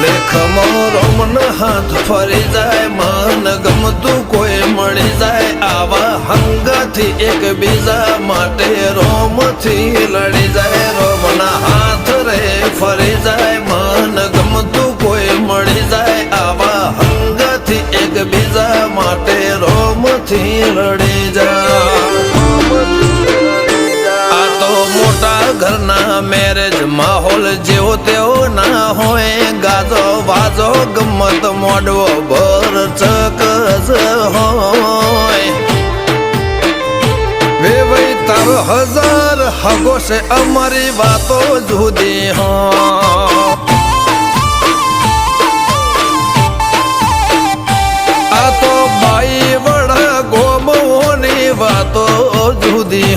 લેખમો Roman હાથ ફરી જાય મન ગમતું કોઈ મળી જાય આવા હંગાથી એકબીજા માટે રોમથી લડી જાય રોમના હાથ રે ફરી જાય મન ગમતું કોઈ મળી જાય આવા હંગાથી એકબીજા માટે રોમથી લડી જાય મોટા ઘરના મેરેજ માહોલ જેવો તેવો ના હોય ગાજો વાજો ગમત મોડવો ભર ચકજ હોય વેવાઈ તારો હજાર હગો છે અમારી વાતો જુદી આ તો બાઈ વડા ગોમોની વાતો જુદી